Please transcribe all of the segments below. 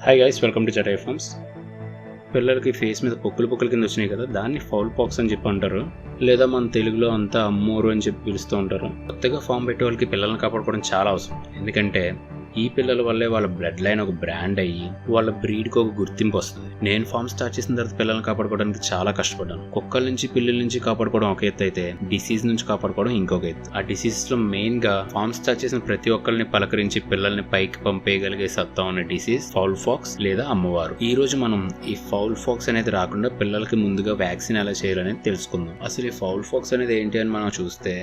Hi guys, welcome to Chatai farms. పిల్లలకి face మీద పొక్కులు కింద వచ్చినాయి కదా, దాన్ని ఫౌల్ పాక్స్ అని చెప్పి అంటారు, లేదా మన తెలుగులో అంతా అమ్మోరు అని చెప్పి పిలుస్తూ ఉంటారు. కొత్తగా ఫామ్ పెట్టే వాళ్ళకి పిల్లల్ని కాపాడుకోవడం చాలా అవసరం. ఎందుకంటే ఈ పిల్లల వల్లే వాళ్ళ బ్లడ్ లైన్ ఒక బ్రాండ్ అయ్యి వాళ్ళ బ్రీడ్కి ఒక గుర్తింపు వస్తుంది. నేను ఫామ్ స్టార్ట్ చేసిన తర్వాత పిల్లల్ని కాపాడుకోవడానికి చాలా కష్టపడ్డాను. కుక్కల నుంచి పిల్లల నుంచి కాపాడుకోవడం ఒక ఎత్తు అయితే, డిసీజ్ నుంచి కాపాడుకోవడం ఇంకొక ఎత్తు. ఆ డిసీజ్ లో మెయిన్ గా ఫామ్ స్టార్ట్ చేసిన ప్రతి ఒక్కరిని పలకరించి పిల్లల్ని పైకి పంపేయగలిగే సత్తా ఉన్న డిసీజ్ ఫౌల్ ఫాక్స్ లేదా అమ్మవారు. ఈ రోజు మనం ఈ ఫౌల్ ఫాక్స్ అనేది రాకుండా పిల్లలకి ముందుగా వ్యాక్సిన్ ఎలా చేయాలనేది తెలుసుకుందాం. అసలు ఈ ఫౌల్ ఫాక్స్ అనేది ఏంటి అని మనం చూస్తే,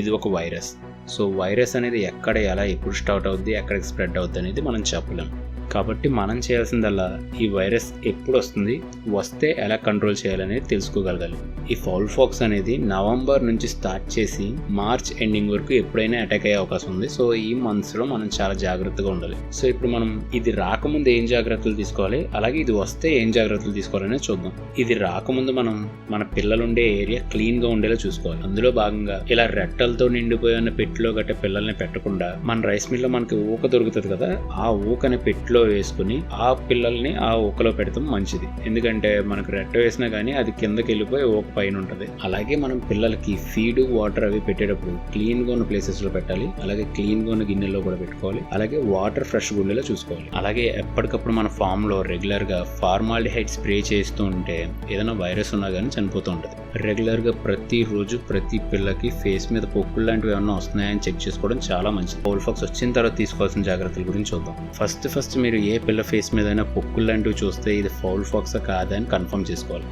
ఇది ఒక వైరస్. సో వైరస్ అనేది ఎక్కడ ఎలా ఎప్పుడు స్టార్ట్ అవుద్ది, ఎక్కడికి స్ప్రెడ్ అవుద్ది అనేది మనం చెప్పలేం. కాబట్టి మనం చేయాల్సిందల్లా ఈ వైరస్ ఎప్పుడు వస్తుంది, వస్తే ఎలా కంట్రోల్ చేయాలనేది తెలుసుకోగలగాలి. ఈ ఫౌల్ ఫాక్స్ అనేది నవంబర్ నుంచి స్టార్ట్ చేసి మార్చ్ ఎండింగ్ వరకు ఎప్పుడైనా అటాక్ అయ్యే అవకాశం ఉంది. సో ఈ మంత్స్ లో మనం చాలా జాగ్రత్తగా ఉండాలి. సో ఇప్పుడు మనం ఇది రాకముందు ఏం జాగ్రత్తలు తీసుకోవాలి, అలాగే ఇది వస్తే ఏం జాగ్రత్తలు తీసుకోవాలనేది చూద్దాం. ఇది రాకముందు మనం మన పిల్లలు ఉండే ఏరియా క్లీన్ గా ఉండేలా చూసుకోవాలి. అందులో భాగంగా ఇలా రెట్టలతో నిండిపోయిన పెట్టిలో గట్ట పిల్లల్ని పెట్టకుండా, మన రైస్ మిల్ లో మనకి ఊక దొరుకుతుంది కదా, ఆ ఊకని పెట్టిలో వేసుకుని ఆ పిల్లల్ని ఆ ఊకలో పెడతాం మంచిది. ఎందుకంటే మనకు రెట్ట వేసినా గానీ అది కిందకి వెళ్ళిపోయి ఊక పైన ఉంటది. అలాగే మనం పిల్లలకి ఫీడ్ వాటర్ అవి పెట్టేటప్పుడు క్లీన్ గా ఉన్న ప్లేసెస్ లో పెట్టాలి. అలాగే క్లీన్ గా ఉన్న గిన్నెల్లో కూడా పెట్టుకోవాలి. అలాగే వాటర్ ఫ్రెష్ ఉండేలా చూసుకోవాలి. అలాగే ఎప్పటికప్పుడు మన ఫామ్ లో రెగ్యులర్ గా ఫార్మాల్డిహైడ్ స్ప్రే చేస్తూ ఉంటే ఏదైనా వైరస్ ఉన్నా గానీ చనిపోతూ ఉంటది. రెగ్యులర్ గా ప్రతిరోజు ప్రతి పిల్లకి ఫేస్ మీద పొక్కులు లాంటివి ఏమన్నా వస్తున్నాయని చెక్ చేసుకోవడం చాలా మంచిది. ఫౌల్ ఫాక్స్ వచ్చిన తర్వాత తీసుకోవాల్సిన జాగ్రత్తల గురించి చూద్దాం. ఫస్ట్ మీరు ఏ పిల్ల ఫేస్ మీద అయినా పొక్కులు లాంటివి చూస్తే ఇది ఫౌల్ ఫాక్స్ కాదా అని కన్ఫర్మ్ చేసుకోవాలి.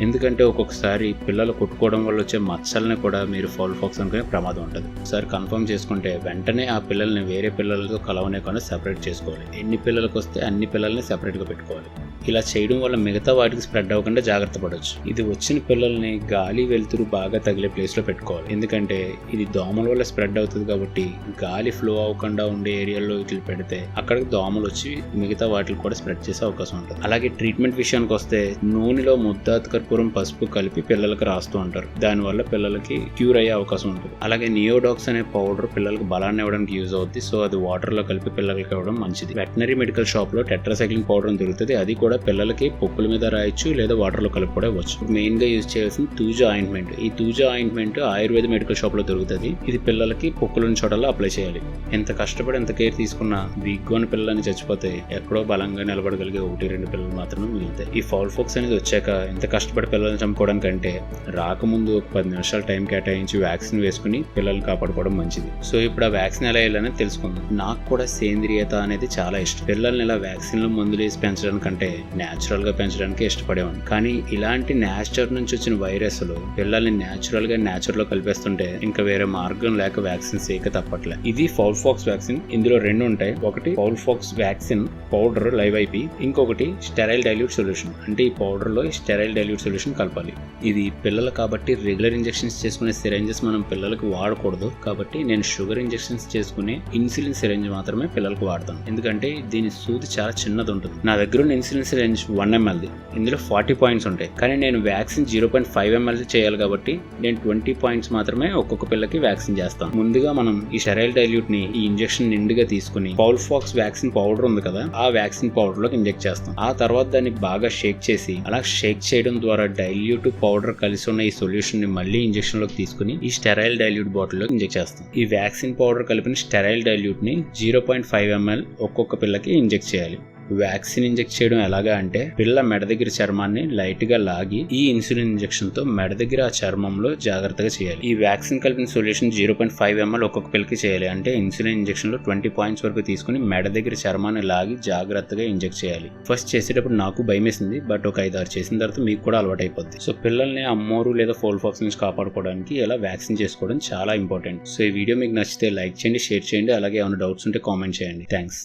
ఎందుకంటే ఒక్కొక్కసారి పిల్లలు కొట్టుకోవడం వల్ల వచ్చే మచ్చల్ని కూడా మీరు ఫౌల్ ఫాక్స్ అనుకునే ప్రమాదం ఉంటుంది. ఒకసారి కన్ఫర్మ్ చేసుకుంటే వెంటనే ఆ పిల్లల్ని వేరే పిల్లలతో కలవనేకుండా సెపరేట్ చేసుకోవాలి. ఎన్ని పిల్లలకు వస్తే అన్ని పిల్లల్ని సెపరేట్గా పెట్టుకోవాలి. ఇలా చేయడం వల్ల మిగతా వాటికి స్ప్రెడ్ అవ్వకుండా జాగ్రత్త పడవచ్చు. ఇది వచ్చిన పిల్లల్ని గాలి వెలుతురు బాగా తగిలే ప్లేస్ లో పెట్టుకోవాలి. ఎందుకంటే ఇది దోమల వల్ల స్ప్రెడ్ అవుతుంది కాబట్టి గాలి ఫ్లో అవ్వకుండా ఉండే ఏరియాలో ఇట్లా పెడితే అక్కడికి దోమలు వచ్చి మిగతా వాటికి కూడా స్ప్రెడ్ చేసే అవకాశం ఉంటుంది. అలాగే ట్రీట్మెంట్ విషయానికి వస్తే నూనెలో ముద్దాత్ కర్పూరం పసుపు కలిపి పిల్లలకు రాస్తూ ఉంటారు. దానివల్ల పిల్లలకి క్యూర్ అయ్యే అవకాశం ఉంటుంది. అలాగే నియోడాక్స్ అనే పౌడర్ పిల్లలకు బలాన్ని ఇవ్వడానికి యూజ్ అవుతుంది. సో అది వాటర్ లో కలిపి పిల్లలకి ఇవ్వడం మంచిది. వెటనరీ మెడికల్ షాప్ లో టెట్రాసైక్లిన్ పౌడర్ దొరుకుతుంది. అది కూడా పిల్లలకి పొక్కుల మీద రాయొచ్చు, లేదా వాటర్ లో కలిపి కూడా ఇవ్వచ్చు. మెయిన్ గా యూజ్ చేయాల్సిన తూజా ఆయింట్మెంట్. ఈ thuja ointment Ayurveda medical shop లో దొరుకుతుంది. ఇది పిల్లలకి పొక్కులున్న చోటల్లో అప్లై చేయాలి. ఎంత కష్టపడి ఎంత కేర్ తీసుకున్నా వీక్గా పిల్లలని చచ్చిపోతే ఎక్కడో బలంగా నిలబడగలిగే 1-2 పిల్లలు మాత్రమే మిగులుతాయి. ఈ ఫౌల్ ఫాక్స్ అనేది వచ్చాక ఎంత కష్టపడి పిల్లల్ని చంపుకోవడానికంటే రాకముందు ఒక 10 నిమిషాలు టైం కేటాయించి వ్యాక్సిన్ వేసుకుని పిల్లల్ని కాపాడుకోవడం మంచిది. సో ఇప్పుడు ఆ వ్యాక్సిన్ ఎలా వేయాలనేది తెలుసుకుందాం. నాకు కూడా సేంద్రియత అనేది చాలా ఇష్టం. పిల్లల్ని ఇలా వ్యాక్సిన్లు మందులు వేసి పెంచడానికంటే న్యాచురల్ గా పెంచడానికి ఇష్టపడేవాడిని. కానీ ఇలాంటి నేచర్ నుంచి వచ్చిన వైరస్లు పిల్లల్ని న్యాచురల్ లో కలిపేస్తుంటే ఇంకా వేరే మార్గం లేక వ్యాక్సిన్స్ వేయక తప్పట్లే. ఇది ఫౌల్ ఫాక్స్ వ్యాక్సిన్. ఇందులో 2 ఉంటాయి. ఒకటి fowl pox vaccine powder live IP, ఇంకొకటి స్టెరైల్ డైల్యూట్ సొల్యూషన్. అంటే ఈ పౌడర్ లో స్టెరైల్ డైల్యూట్ సొల్యూషన్ కలపాలి. ఇది పిల్లలు కాబట్టి రెగ్యులర్ ఇంజెక్షన్స్ చేసుకునే సిరంజెస్ మనం పిల్లలకు వాడకూడదు. కాబట్టి నేను షుగర్ ఇంజెక్షన్స్ చేసుకునే ఇన్సులిన్ సిరంజ్ మాత్రమే పిల్లలకు వాడతాను. ఎందుకంటే దీని సూది చాలా చిన్నది ఉంటుంది. నా దగ్గర ఉన్న ఇన్సులిన్ సిరంజ్ 1 ml. ఇందులో 40 పాయింట్స్ ఉంటాయి. కానీ నేను వ్యాక్సిన్ 0.5 ml చేయాలి కాబట్టి నేను 20 పాయింట్స్ మాత్రమే ఒక్కొక్క పిల్లకి వ్యాక్సిన్ చేస్తాను. ముందుగా మనం ఈ స్టెరైల్ డైల్యూట్ ని ఈ ఇంజెక్షన్ నిండుగా తీసుకుని ఫౌల్ ఫాక్స్ వ్యాక్సిన్ పౌడర్ ఉంది కదా, ఆ వ్యాక్సిన్ పౌడర్ లోకి ఇంజెక్ట్ చేస్తాం. ఆ తర్వాత దాన్ని బాగా షేక్ చేసి, అలా షేక్ చేయడం ద్వారా డైల్యూట్ పౌడర్ కలిసి ఉన్న ఈ సొల్యూషన్ ని మళ్ళీ ఇంజెక్షన్ లోకి తీసుకుని ఈ స్టెరైల్ డైల్యూట్ బాటిల్ లోకి ఇంజెక్ట్ చేస్తాం. ఈ వ్యాక్సిన్ పౌడర్ కలిపిన స్టెరైల్ డైల్యూట్ ని 0.5 ml ఒక్కొక్క పిల్లకి ఇంజెక్ట్ చేయాలి. వ్యాక్సిన్ ఇంజెక్ట్ చేయడం ఎలాగా అంటే, పిల్ల మెడ దగ్గర చర్మాన్ని లైట్ గా లాగి ఈ ఇన్సులిన్ ఇంజెక్షన్ తో మెడ దగ్గర ఆ చర్మంలో జాగ్రత్తగా చేయాలి. ఈ వ్యాక్సిన్ కలిపిన సొల్యూషన్ 0.5 ml ఒక్కొక్క పిల్లకి చేయాలి. అంటే ఇన్సులిన్ ఇంజెక్షన్ లో 20 పాయింట్స్ వరకు తీసుకుని మెడ దగ్గర చర్మాన్ని లాగి జాగ్రత్తగా ఇంజెక్ట్ చేయాలి. ఫస్ట్ చేసేటప్పుడు నాకు భయం వేసింది, బట్ ఒక 5-6 చేసిన తర్వాత మీకు కూడా అలవాటు అయిపోద్ది. సో పిల్లల్ని అమ్మోరు లేదా ఫౌల్ ఫాక్స్ నుంచి కాపాడుకోవడానికి ఇలా వ్యాక్సిన్ చేసుకోవడం చాలా ఇంపార్టెంట్. సో ఈ వీడియో మీకు నచ్చితే లైక్ చేయండి, షేర్ చేయండి. అలాగే ఏమైనా డౌట్స్ ఉంటే కామెంట్ చేయండి. థ్యాంక్స్.